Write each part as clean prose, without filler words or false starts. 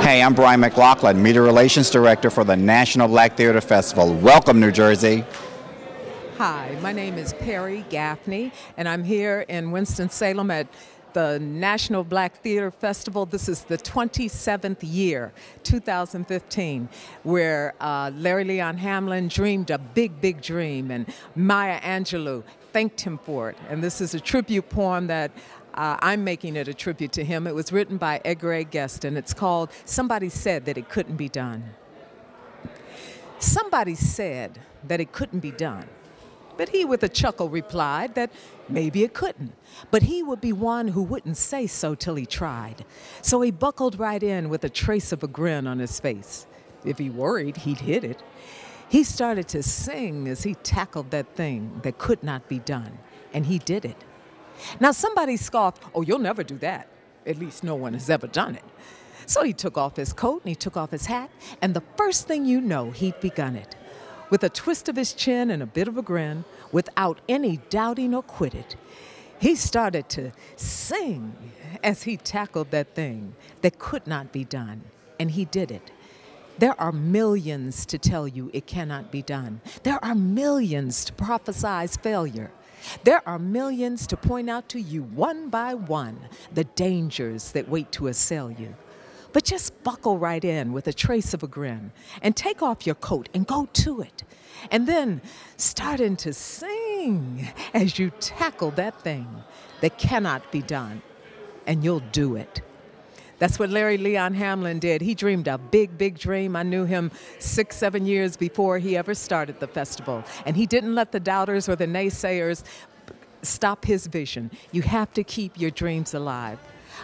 Hey, I'm Brian McLaughlin, Media Relations Director for the National Black Theater Festival. Welcome, New Jersey. Hi, my name is Perry Gaffney, and I'm here in Winston-Salem at the National Black Theater Festival. This is the 27th year, 2015, where Larry Leon Hamlin dreamed a big, big dream, and Maya Angelou thanked him for it. And this is a tribute poem that I'm making it a tribute to him. It was written by Edgar A. Guest, and it's called Somebody Said That It Couldn't Be Done. Somebody said that it couldn't be done, but he with a chuckle replied that maybe it couldn't, but he would be one who wouldn't say so till he tried. So he buckled right in with a trace of a grin on his face. If he worried, he'd hit it. He started to sing as he tackled that thing that could not be done, and he did it. Now somebody scoffed, "Oh, you'll never do that. At least no one has ever done it." So he took off his coat and he took off his hat, and the first thing you know, he'd begun it. With a twist of his chin and a bit of a grin, without any doubting or quitting, he started to sing as he tackled that thing that could not be done, and he did it. There are millions to tell you it cannot be done. There are millions to prophesize failure. There are millions to point out to you one by one the dangers that wait to assail you. But just buckle right in with a trace of a grin and take off your coat and go to it. And then starting to sing as you tackle that thing that cannot be done, and you'll do it. That's what Larry Leon Hamlin did. He dreamed a big, big dream. I knew him 6, 7 years before he ever started the festival. And he didn't let the doubters or the naysayers stop his vision. You have to keep your dreams alive.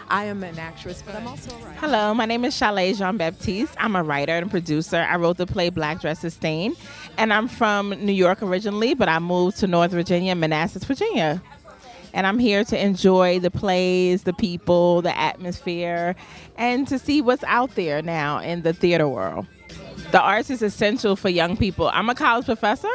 I am an actress, but I'm also a writer. Hello, my name is Chalet Jean-Baptiste. I'm a writer and producer. I wrote the play Black Dresses Stain, and I'm from New York originally, but I moved to North Virginia, Manassas, Virginia. And I'm here to enjoy the plays, the people, the atmosphere, and to see what's out there now in the theater world. The arts is essential for young people. I'm a college professor,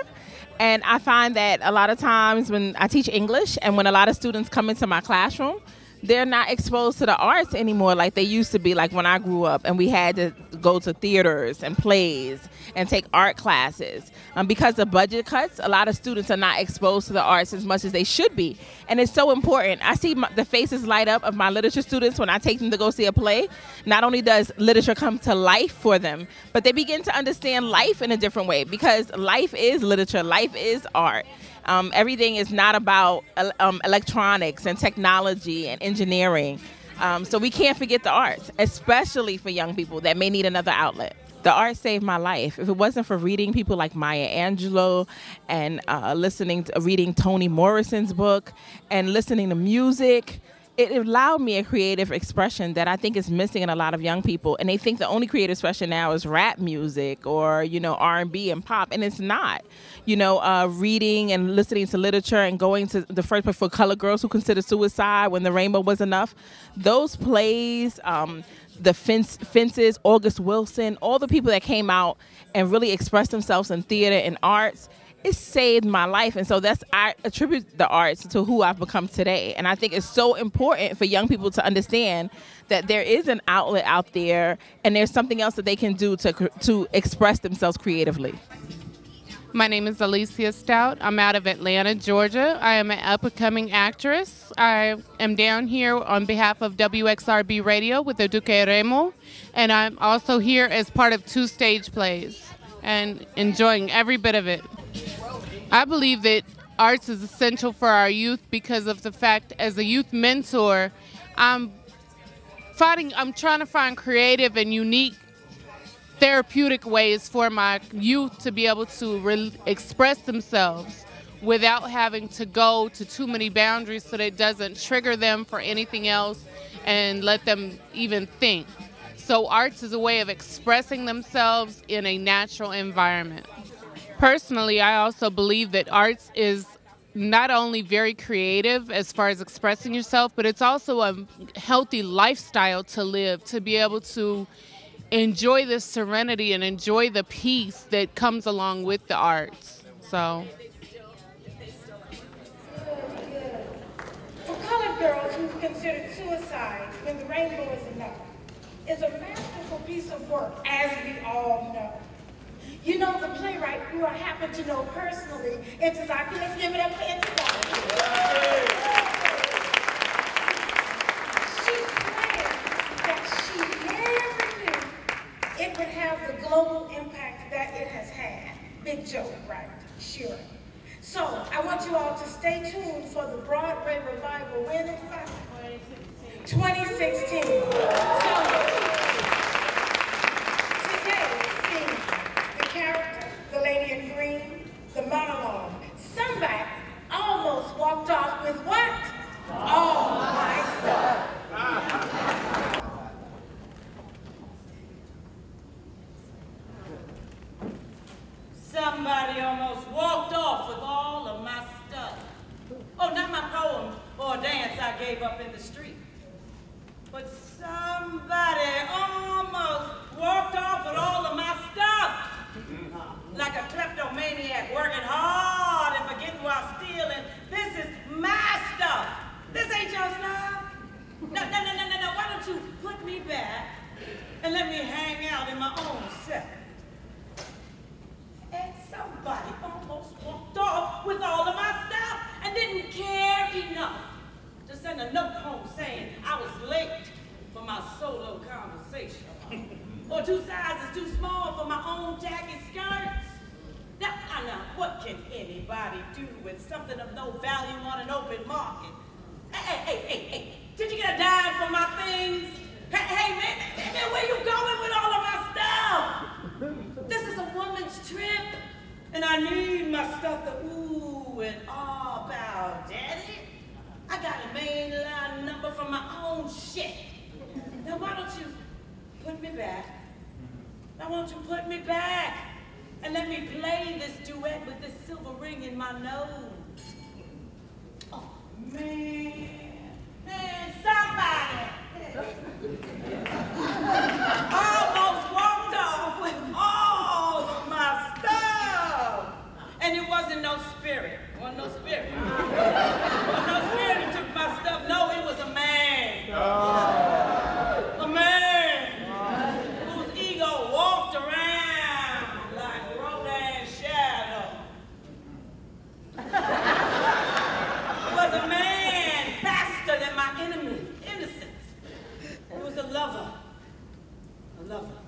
and I find that a lot of times when I teach English and when a lot of students come into my classroom, they're not exposed to the arts anymore like they used to be, like when I grew up and we had to go to theaters and plays and take art classes. Because of budget cuts, a lot of students are not exposed to the arts as much as they should be. And it's so important. I see the faces light up of my literature students when I take them to go see a play. Not only does literature come to life for them, but they begin to understand life in a different way, because life is literature, life is art. Everything is not about electronics and technology and engineering. So we can't forget the arts, especially for young people that may need another outlet. The art saved my life. If it wasn't for reading people like Maya Angelou and reading Toni Morrison's book and listening to music, it allowed me a creative expression that I think is missing in a lot of young people. And they think the only creative expression now is rap music or, R&B and pop, and it's not. Reading and listening to literature and going to the first book for colored girls who considered suicide when the rainbow was enough. Those plays, the Fences, August Wilson, all the people that came out and really expressed themselves in theater and arts, it saved my life. And so I attribute the arts to who I've become today. And I think it's so important for young people to understand that there is an outlet out there and there's something else that they can do to express themselves creatively. My name is Alicia Stout. I'm out of Atlanta, Georgia. I am an up-and-coming actress. I am down here on behalf of WXRB Radio with the Duque Remo, and I'm also here as part of 2 stage plays and enjoying every bit of it. I believe that arts is essential for our youth because of the fact, as a youth mentor, I'm trying to find creative and unique therapeutic ways for my youth to be able to express themselves without having to go to too many boundaries so that it doesn't trigger them for anything else and let them even think. So arts is a way of expressing themselves in a natural environment. Personally, I also believe that arts is not only very creative as far as expressing yourself, but it's also a healthy lifestyle to live, to be able to enjoy the serenity and enjoy the peace that comes along with the arts. So, for colored girls who've considered suicide when the rainbow is enough, is a masterful piece of work, as we all know. You know the playwright who I happen to know personally, Intezaki. Let's give it up for Intezaki. She planned that she never knew it would have the global impact that it has had. Big joke, right? Sure. So, I want you all to stay tuned for the Broadway revival. When is that? 2016. So, today, see the character, the lady in green, the monologue. Somebody almost walked off with what? All my stuff. Somebody almost walked off with all of my stuff. Oh, not my poems or a dance I gave up in the street. But somebody almost walked off with all of my stuff. Like a kleptomaniac working hard and forgetting while stealing. This is my stuff. This ain't your stuff. No. Why don't you put me back and let me hang out in my own self? And somebody almost walked off with all of my stuff and didn't care enough to send a note home saying I was late for my solo conversation. Or 2 sizes too small for my own jacket skirts. Now, what can anybody do with something of no value on an open market? Hey, did you get a dime for my things? Hey, man, where you going with all of my stuff? This is a woman's trip, and I need my stuff to ooh and ah about, daddy. I got a mainline number from my own shit. Now why don't you put me back? Now won't you put me back and let me play this duet with this silver ring in my nose? Oh, man, somebody almost walked off with all of my stuff. And it wasn't no spirit. It wasn't no spirit. It wasn't no spirit that took my stuff. No, it was a man. A man whose ego walked around like Rodin's shadow. It was a man faster than my enemy. Innocent. It was a lover. A lover.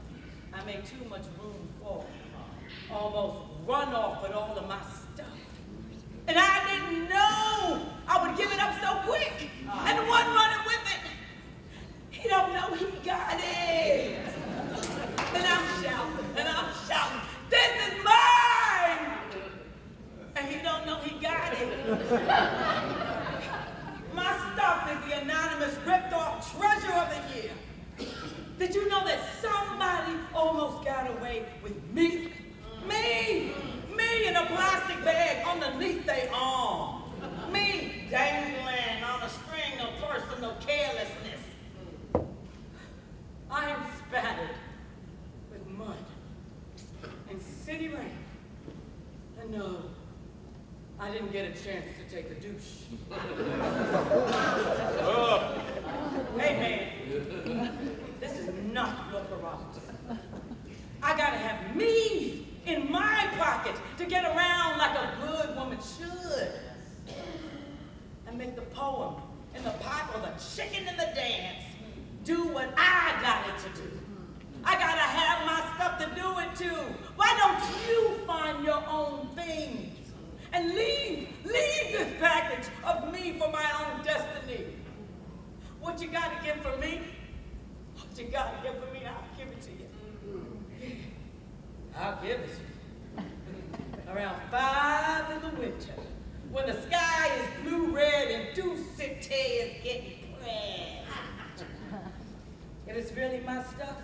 I made too much room for. Almost run off with all of my stuff. And I didn't know I would give it up so quick. And the one running with it, he don't know he got it. And I'm shouting, this is mine! And he don't know he got it. My stuff is the anonymous ripped off treasure of the year. Did you know that somebody almost got away with me? Me in a plastic bag underneath their arm. Me dangling on a string of personal carelessness. I am spattered with mud and city rain. And no, I didn't get a chance to take a douche. Hey man, this is not your prerogative. I gotta have me in my pocket to get around like a good woman should. And make the poem and the pipe or the chicken in the dance do what I got it to do. I gotta have my stuff to do it too. Why don't you find your own things and leave this package of me for my own destiny? What you gotta give for me? What you gotta give for me, I'll give it to you. I'll give it to you. Around 5 in the winter, when the sky is blue, red, and Deuce City is getting pressed. If it's really my stuff,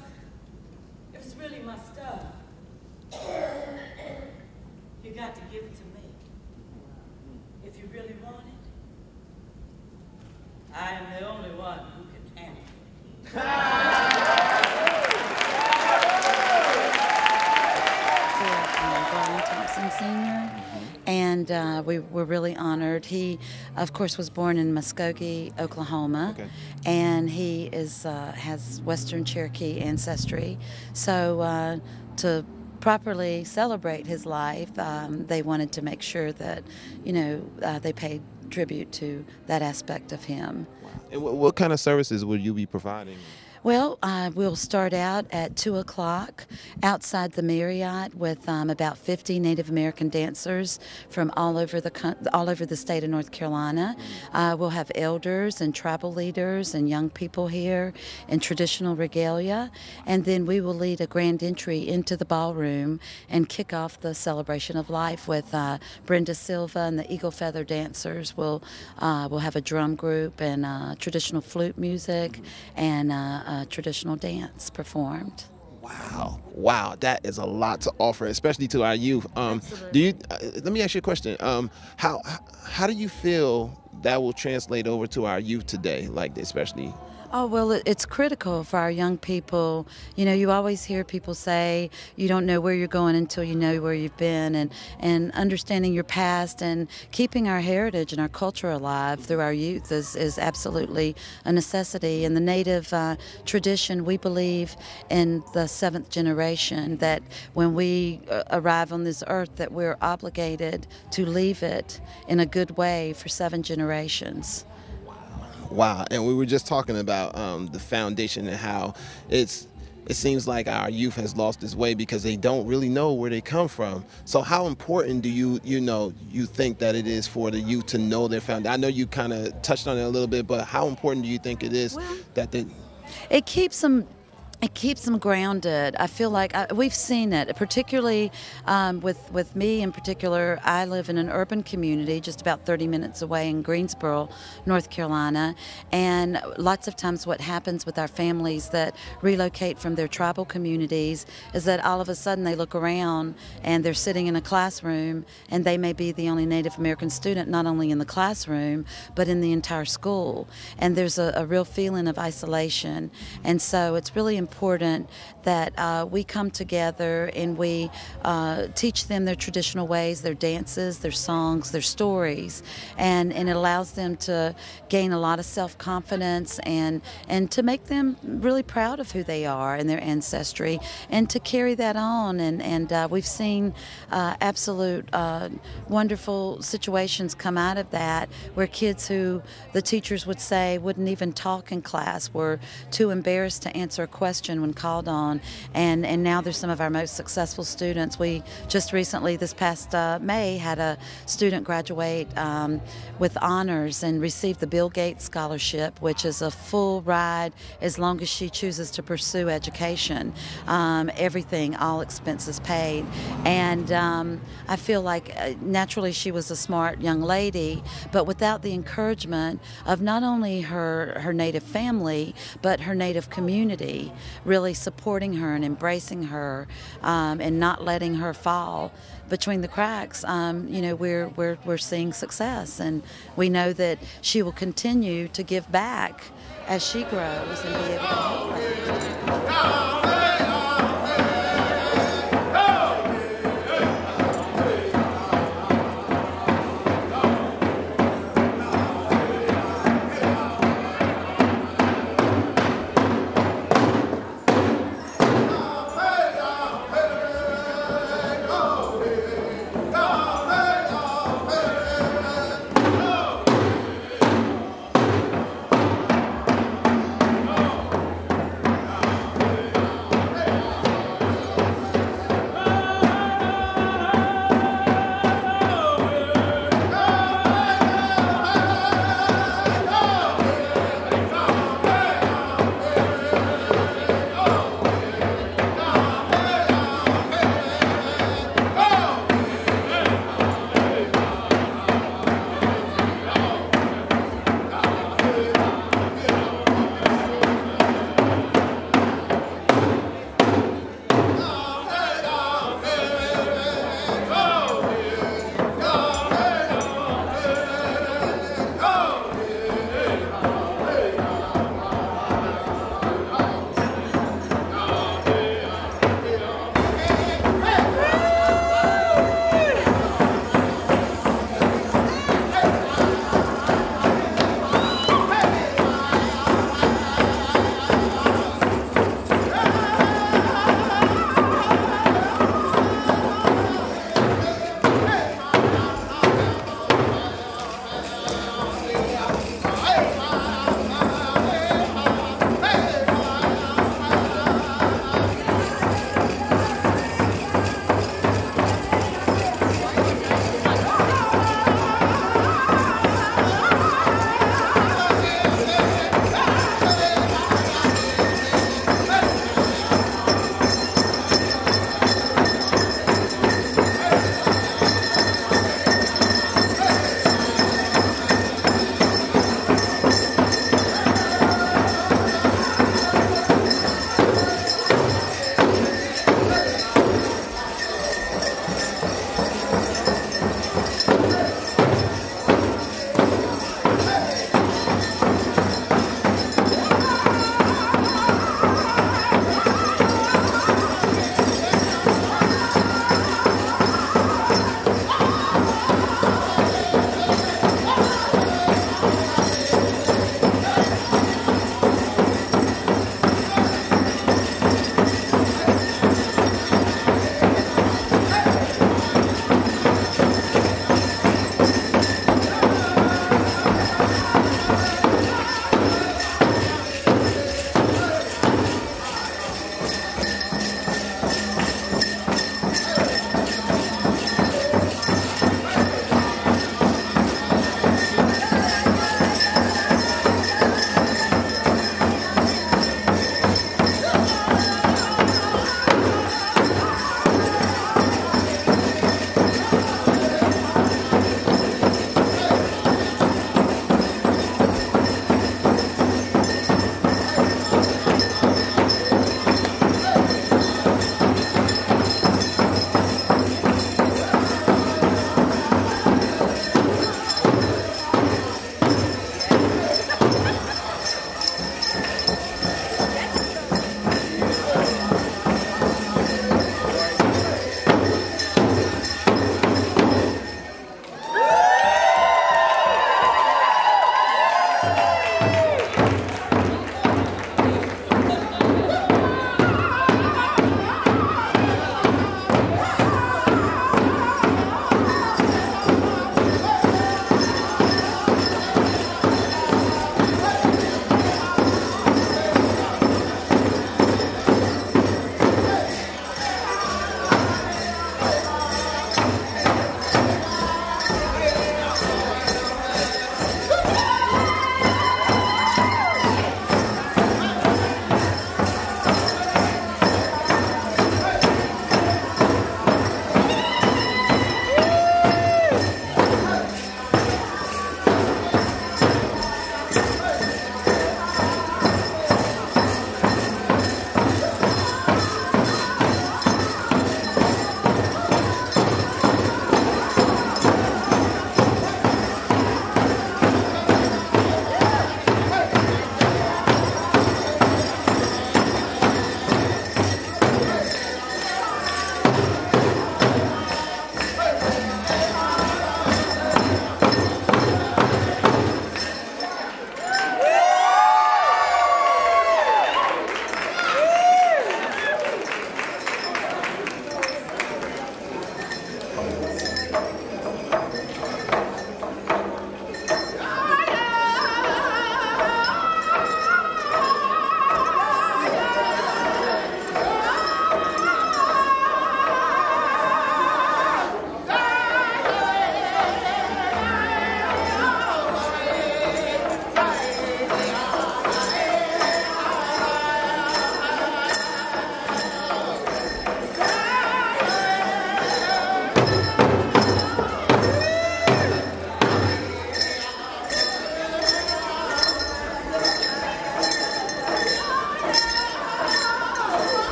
you got to give it to me. If you really want it, I am the only one who can handle it. Gordon Thompson Sr. and we were really honored. He, of course, was born in Muskogee, Oklahoma, and he has Western Cherokee ancestry. So to properly celebrate his life, they wanted to make sure that, they paid tribute to that aspect of him. And what kind of services will you be providing? Well, we'll start out at 2 o'clock outside the Marriott with about 50 Native American dancers from all over the state of North Carolina. We'll have elders and tribal leaders and young people here in traditional regalia, and then we will lead a grand entry into the ballroom and kick off the celebration of life with Brenda Silva and the Eagle Feather Dancers. We'll have a drum group and traditional flute music and traditional dance performed. Wow, that is a lot to offer, especially to our youth. Let me ask you a question. How do you feel that will translate over to our youth today, like especially? Oh, well, it's critical for our young people. You always hear people say you don't know where you're going until you know where you've been, and understanding your past and keeping our heritage and our culture alive through our youth is absolutely a necessity. In the Native tradition, we believe in the seventh generation, that when we arrive on this earth, that we're obligated to leave it in a good way for 7 generations. Wow, and we were just talking about the foundation and how it seems like our youth has lost its way because they don't really know where they come from. So how important do you think that it is for the youth to know their foundation? I know you kind of touched on it a little bit, but how important do you think it is that it keeps them grounded. I feel like we've seen it, particularly with me in particular. I live in an urban community just about 30 minutes away in Greensboro, North Carolina, and lots of times what happens with our families that relocate from their tribal communities is that all of a sudden they look around and they're sitting in a classroom and they may be the only Native American student not only in the classroom but in the entire school, and there's a real feeling of isolation. And so it's really important that we come together and we teach them their traditional ways, their dances, their songs, their stories, and it allows them to gain a lot of self-confidence and to make them really proud of who they are and their ancestry, and to carry that on. And we've seen absolute wonderful situations come out of that, where kids who the teachers would say wouldn't even talk in class were too embarrassed to answer a question when called on, and now they're some of our most successful students. We just recently, this past May, had a student graduate with honors and receive the Bill Gates Scholarship, which is a full ride as long as she chooses to pursue education. Everything, all expenses paid. And I feel like naturally she was a smart young lady, but without the encouragement of not only her native family, but her native community, really supporting her and embracing her, and not letting her fall between the cracks, we're seeing success, and we know that she will continue to give back as she grows and be able to help others.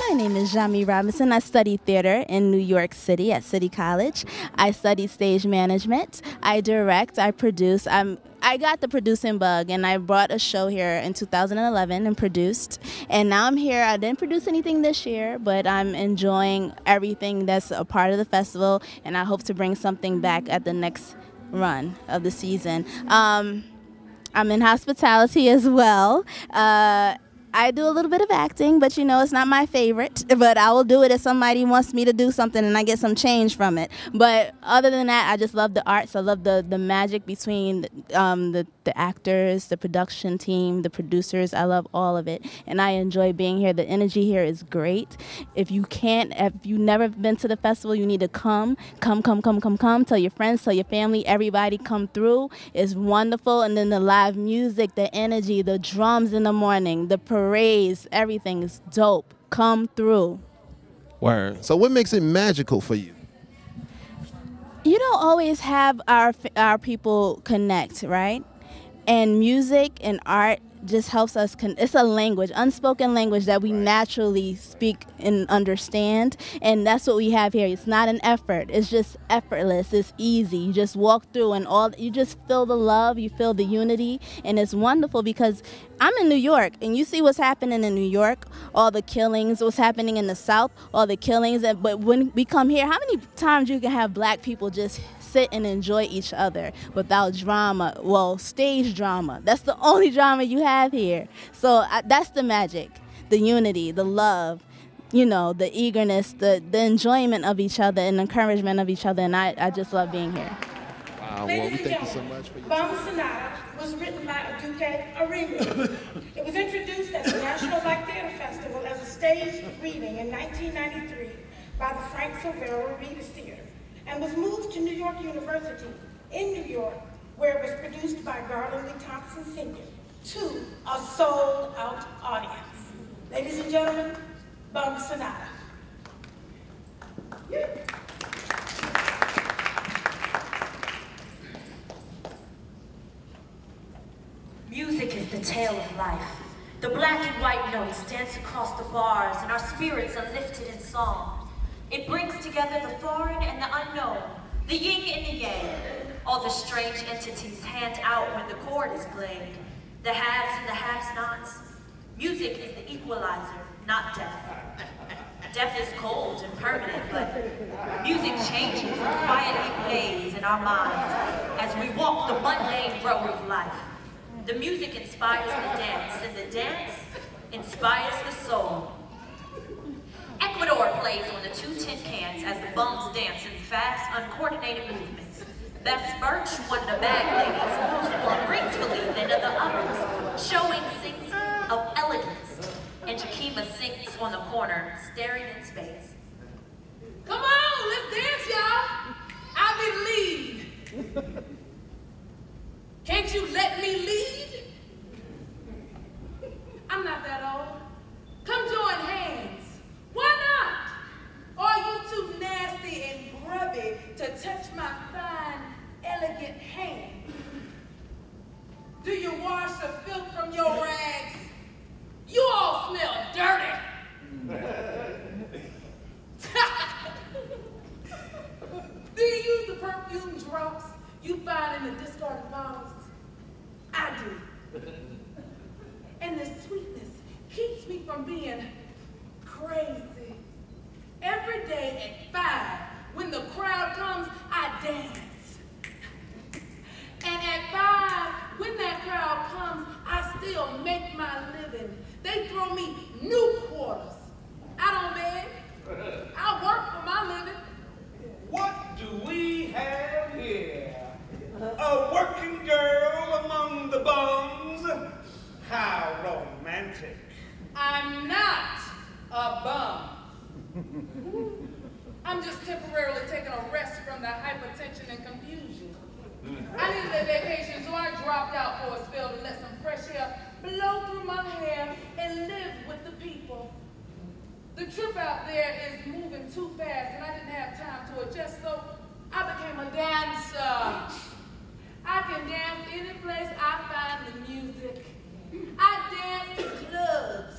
My name is Jami Robinson. I study theater in New York City at City College. I study stage management. I direct. I produce. I got the producing bug, and I brought a show here in 2011 and produced. And now I'm here. I didn't produce anything this year, but I'm enjoying everything that's a part of the festival, and I hope to bring something back at the next run of the season. I'm in hospitality as well. I do a little bit of acting, but you know, it's not my favorite. But I will do it if somebody wants me to do something and I get some change from it. But other than that, I just love the arts. I love the magic between the actors, the production team, the producers. I love all of it. And I enjoy being here. The energy here is great. If you've never been to the festival, you need to come. Come. Tell your friends, tell your family, everybody come through. It's wonderful. And then the live music, the energy, the drums in the morning, the parades, everything is dope. Come through. Word. So what makes it magical for you? You don't always have our people connect, right? And music and art just helps us. It's a language, unspoken language that we naturally speak and understand, and that's what we have here. It's not an effort. It's just effortless. It's easy. You just walk through, and you just feel the love. You feel the unity, and it's wonderful because I'm in New York, and you see what's happening in New York, all the killings, what's happening in the South, all the killings. But when we come here, how many times you can have black people just sit and enjoy each other without drama? Well, stage drama. That's the only drama you have here. So that's the magic, the unity, the love, you know, the eagerness, the enjoyment of each other and encouragement of each other. And I just love being here. Wow, well, we thank you so much for your Bomba Sonata was written by Aduke Aremu. It was introduced at the National Black Theater Festival as a staged reading in 1993 by the Frank Silvera Readers Theater, and was moved to New York University in New York, where it was produced by Garland Lee Thompson Sr. to a sold-out audience. Ladies and gentlemen, Bomba Sonata. Music is the tale of life. The black and white notes dance across the bars, and our spirits are lifted in song. It brings together the foreign and the unknown, the yin and the yang, all the strange entities hand out when the chord is played, the haves and the have-nots. Music is the equalizer, not death. Death is cold and permanent, but music changes and quietly plays in our minds as we walk the mundane road of life. The music inspires the dance, and the dance inspires the soul. Ecuador plays on the 2 tin cans as the bums dance in fast, uncoordinated movements. Beth's Birch, one of the bag ladies, moves more gracefully than the others, showing sings of elegance, and Jakima sinks on the corner, staring in space. Come on, let's dance, y'all. I'll be the lead. Can't you let me lead? I'm not that old. Come join hands. Why not? Or are you too nasty and grubby to touch my fine, elegant hand? Do you wash the filth from your rags? You all smell dirty. Do you use the perfume drops you find in the discarded bottles? I do. And the sweetness keeps me from being crazy. Every day at 5, when the crowd comes, I dance. And at 5, when that crowd comes, I still make my living. They throw me new quarters. I don't beg. I work for my living. What do we have here? A working girl among the bums? How romantic. I'm not a bum. I'm just temporarily taking a rest from the hypertension and confusion. I needed a vacation, so I dropped out for a spell to let some fresh air blow through my hair and live with the people. The trip out there is moving too fast, and I didn't have time to adjust, so I became a dancer. I can dance any place I find the music. I dance to clubs.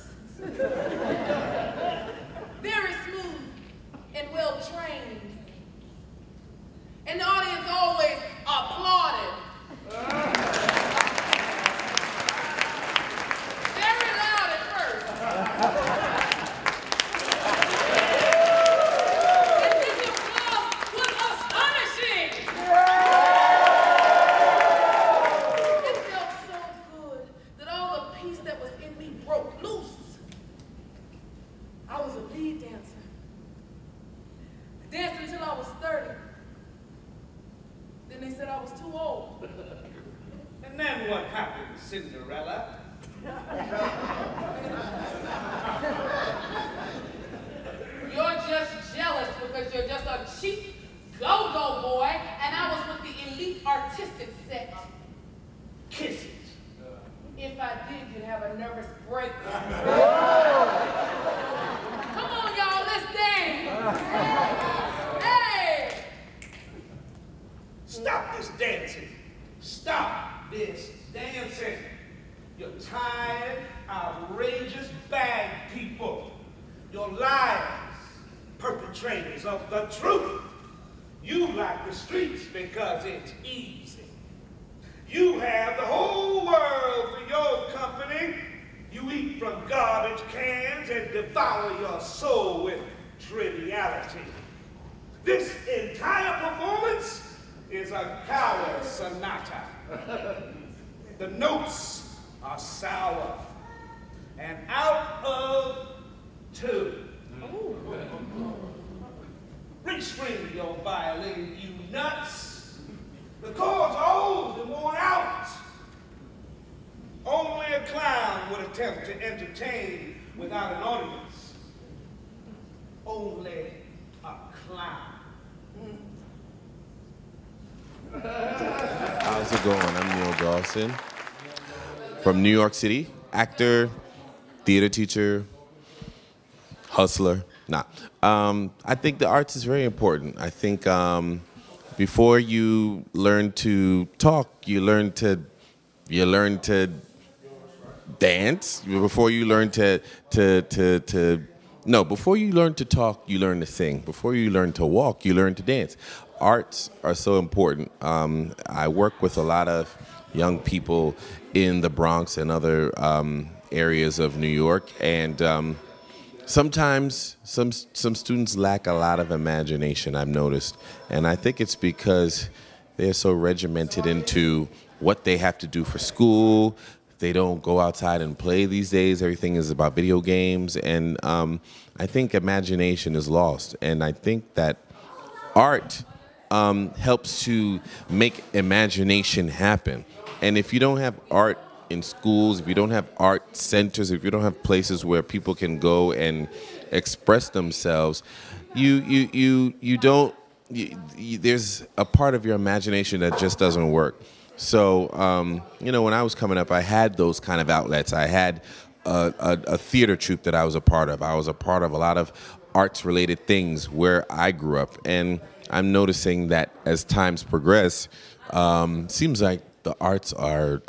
dancer. I danced until I was 30. Then they said I was too old. And then what happened, Cinderella? You're just jealous because you're just a cheap go-go boy, and I was with the elite artistic set. Kisses. If I did, you'd have a nervous breakdown. Come on, y'all, let's dance. Hey! Stop this dancing. Stop this dancing. You're tired, outrageous, bad people. You're liars, perpetrators of the truth. You like the streets because it's easy. You have the whole world for your company. You eat from garbage cans and devour your soul with triviality. This entire performance is a coward sonata. The notes are sour and out of tune. Restring your violin, you nuts. The chords are old and worn out. Only a clown would attempt to entertain without an audience. Only a clown. How's it going? I'm Neil Dawson from New York City. Actor, theater teacher, hustler. I think the arts is very important. I think before you learn to talk, you learn to dance. Before you learn before you learn to talk, you learn to sing. Before you learn to walk, you learn to dance. Arts are so important. I work with a lot of young people in the Bronx and other areas of New York, and sometimes some students lack a lot of imagination, I've noticed, and I think it's because they're so regimented into what they have to do for school. They don't go outside and play these days. Everything is about video games, and I think imagination is lost. And I think that art helps to make imagination happen. And if you don't have art in schools, if you don't have art centers, if you don't have places where people can go and express themselves, there's a part of your imagination that just doesn't work. So, when I was coming up, I had those kind of outlets. I had a theater troupe that I was a part of. I was a part of a lot of arts-related things where I grew up. And I'm noticing that as times progress, seems like the arts are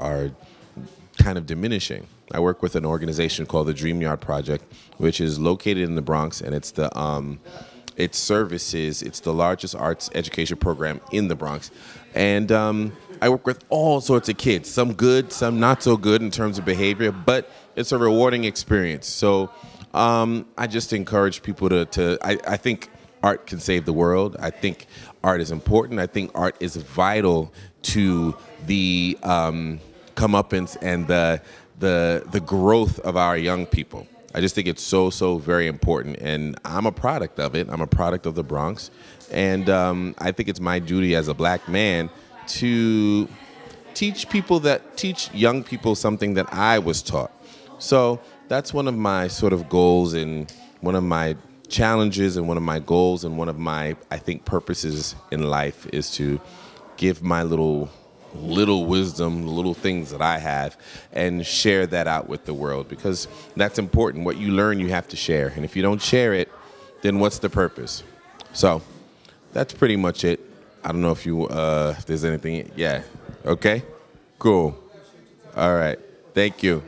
kind of diminishing. I work with an organization called the Dream Yard Project, which is located in the Bronx, and it's the it's the largest arts education program in the Bronx. And I work with all sorts of kids, some good, some not so good in terms of behavior, but it's a rewarding experience. So I just encourage people I think art can save the world. I think art is important. I think art is vital to the comeuppance and the growth of our young people. I just think it's so very important, and I'm a product of it. I'm a product of the Bronx, and I think it's my duty as a black man to teach young people something that I was taught. So that's one of my sort of goals, and one of my challenges, and one of my goals, and one of my, I think, purposes in life is to give my little wisdom, the little things that I have, and share that out with the world, because that's important. What you learn, you have to share. And if you don't share it, then what's the purpose? So that's pretty much it. I don't know if there's anything. Yeah. Okay? Cool. All right. Thank you.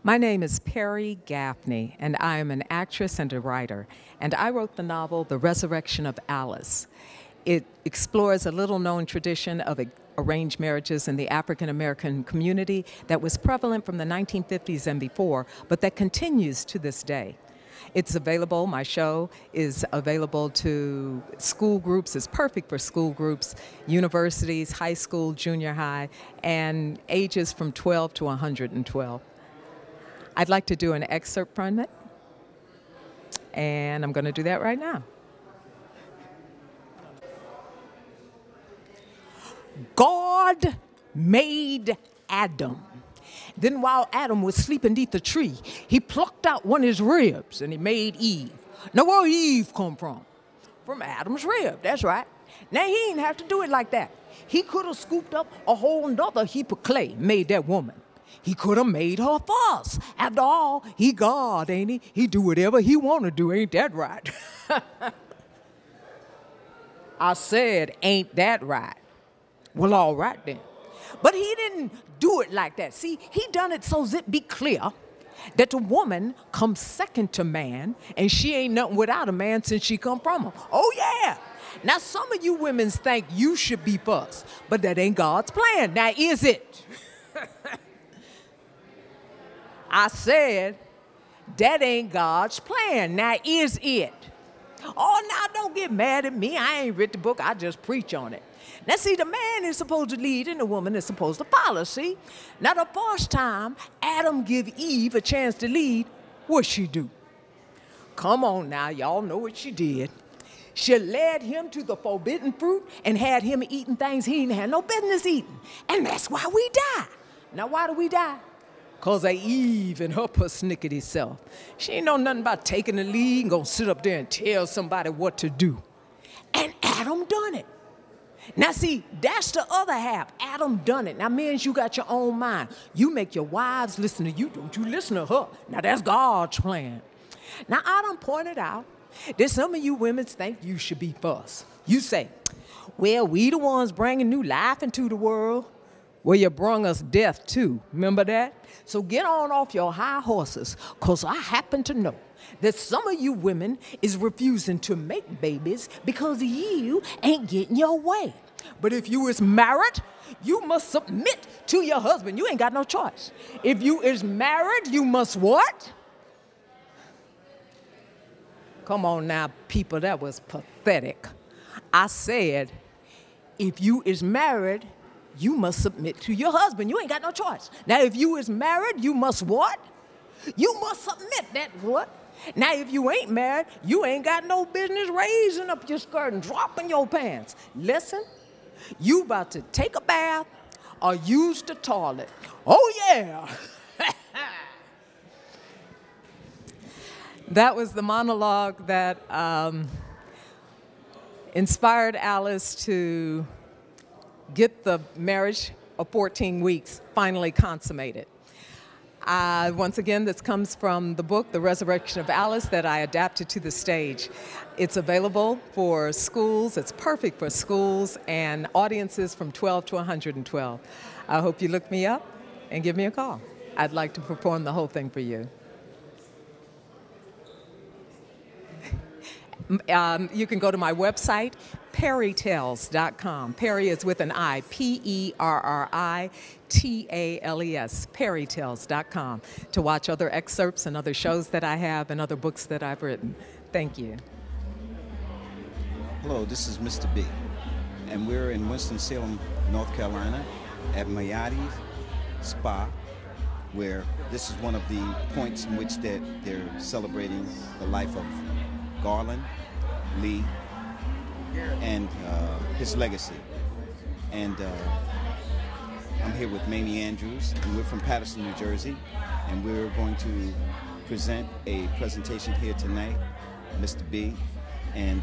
My name is Perry Gaffney, and I am an actress and a writer, and I wrote the novel The Resurrection of Alice. It explores a little-known tradition of arranged marriages in the African American community that was prevalent from the 1950s and before, but that continues to this day. It's available, my show is available to school groups, it's perfect for school groups, universities, high school, junior high, and ages from 12 to 112. I'd like to do an excerpt from it, and I'm going to do that right now. God made Adam. Then while Adam was sleeping beneath the tree, he plucked out one of his ribs and he made Eve. Now where Eve come from? From Adam's rib, that's right. Now he didn't have to do it like that. He could have scooped up a whole nother heap of clay, made that woman. He could have made her for us. After all, he God, ain't he? He do whatever he want to do, ain't that right? I said, ain't that right? Well, all right then. But he didn't do it like that. See, he done it so it be clear that the woman comes second to man, and she ain't nothing without a man since she come from him. Oh, yeah. Now, some of you women think you should be first, but that ain't God's plan. Now, is it? I said, that ain't God's plan. Now, is it? Oh, now, don't get mad at me. I ain't read the book. I just preach on it. Now, see, the man is supposed to lead and the woman is supposed to follow, see? Now, the first time Adam give Eve a chance to lead, what'd she do? Come on now, y'all know what she did. She led him to the forbidden fruit and had him eating things he didn't have no business eating. And that's why we die. Now, why do we die? Because of Eve and her persnickety self. She ain't know nothing about taking the lead and gonna sit up there and tell somebody what to do. And Adam done it. Now, see, that's the other half. Adam done it. Now, men, you got your own mind. You make your wives listen to you. Don't you listen to her. Now, that's God's plan. Now, Adam pointed out that some of you women think you should be first. You say, well, we the ones bringing new life into the world. Well, you brung us death, too. Remember that? So get on off your high horses, because I happen to know that some of you women is refusing to make babies because you ain't getting your way. But if you is married, you must submit to your husband. You ain't got no choice. If you is married, you must what? Come on now, people, that was pathetic. I said, if you is married, you must submit to your husband. You ain't got no choice. Now, if you is married, you must what? You must submit. That what? Now, if you ain't married, you ain't got no business raising up your skirt and dropping your pants. Listen, you about to take a bath or use the toilet. Oh, yeah. That was the monologue that inspired Alice to get the marriage of 14 weeks finally consummated. Once again, this comes from the book, The Resurrection of Alice, that I adapted to the stage. It's available for schools. It's perfect for schools and audiences from 12 to 112. I hope you look me up and give me a call. I'd like to perform the whole thing for you. You can go to my website, perrytales.com. Perry is with an I, Perritales, perrytales.com, to watch other excerpts and other shows that I have and other books that I've written. Thank you. Hello, this is Mr. B, and we're in Winston-Salem, North Carolina, at Mayati Spa, where this is one of the points in which that they're celebrating the life of Garland Lee and his legacy. And I'm here with Mamie Andrews, and we're from Paterson, New Jersey, and we're going to present a presentation here tonight, Mr. B, and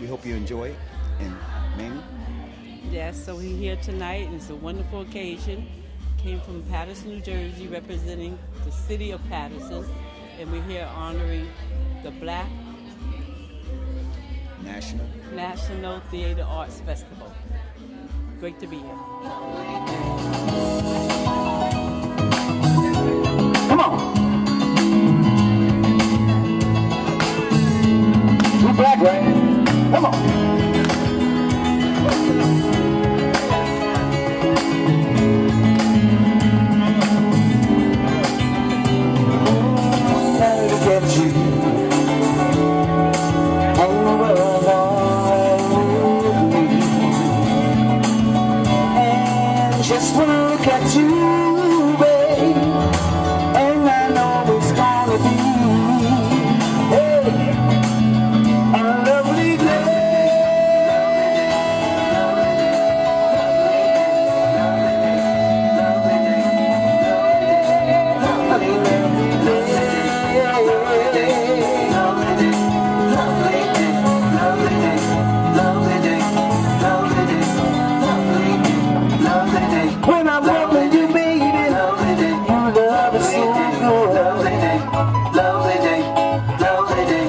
we hope you enjoy it. And Mamie? Yes, so we're here tonight, and it's a wonderful occasion. Came from Paterson, New Jersey, representing the city of Paterson, and we're here honoring the Black National Theater Arts Festival. Great to be here. Come on. at you over with me, and just look at you, babe, and I know it's gonna be a lovely day. When I'm loving you, baby, you love it so good. Lovely day, lovely day, lovely day.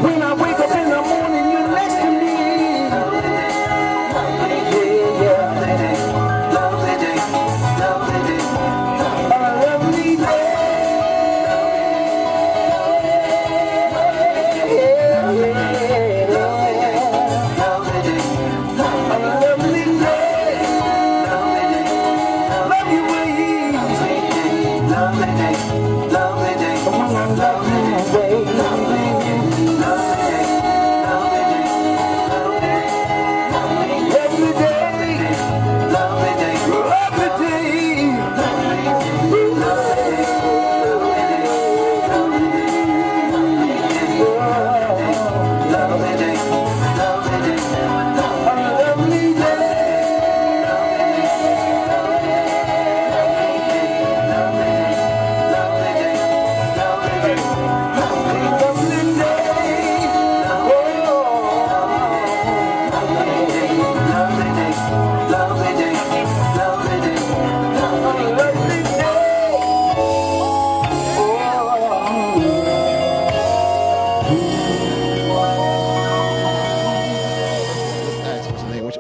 When I wake up in the morning, you're next to me. Lovely day, lovely day, lovely day, lovely day, a lovely day.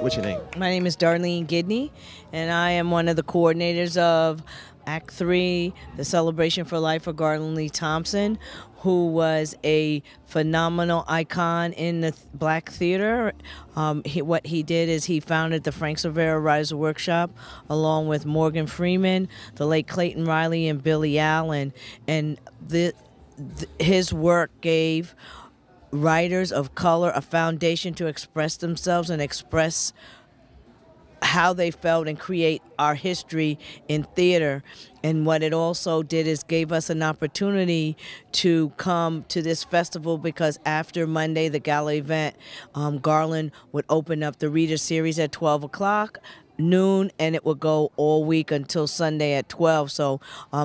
What's your name? My name is Darlene Gidney, and I am one of the coordinators of Act 3, the Celebration for Life for Garland Lee Thompson, who was a phenomenal icon in the black theater. What he did is he founded the Frank Silvera Writers Workshop along with Morgan Freeman, the late Clayton Riley, and Billy Allen. And his work gave writers of color a foundation to express themselves and express how they felt and create our history in theater. And what it also did is gave us an opportunity to come to this festival, because after Monday, the gala event, Garland would open up the Reader Series at 12 o'clock. Noon, and it will go all week until Sunday at 12. So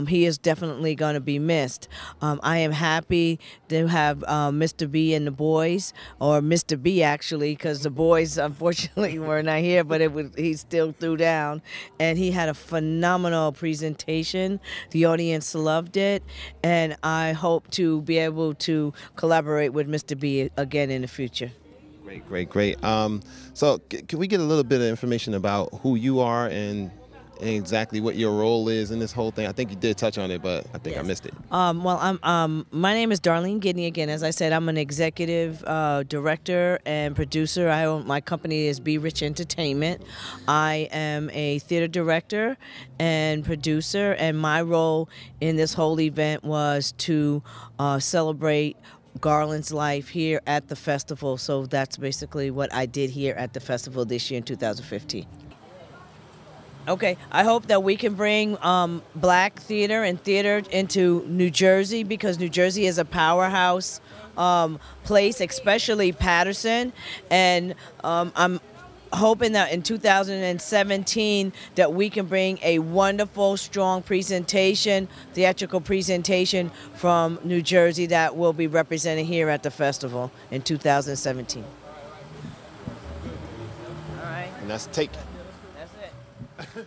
he is definitely going to be missed. I am happy to have Mr. B and the boys, or Mr. B actually, because the boys unfortunately were not here, but he still threw down, and he had a phenomenal presentation. The audience loved it, and I hope to be able to collaborate with Mr. B again in the future. Great. So can we get a little bit of information about who you are and exactly what your role is in this whole thing? I think you did touch on it, but I think I missed it. Well, my name is Darlene Gidney. Again, as I said, I'm an executive director and producer. My company is Be Rich Entertainment. I am a theater director and producer, and my role in this whole event was to celebrate Garland's life here at the festival. So that's basically what I did here at the festival this year in 2015. Okay, I hope that we can bring black theater and theater into New Jersey, because New Jersey is a powerhouse place, especially Patterson. And I'm hoping that in 2017 that we can bring a wonderful, strong presentation, theatrical presentation from New Jersey that will be represented here at the festival in 2017. All right. And that's Take. That's it.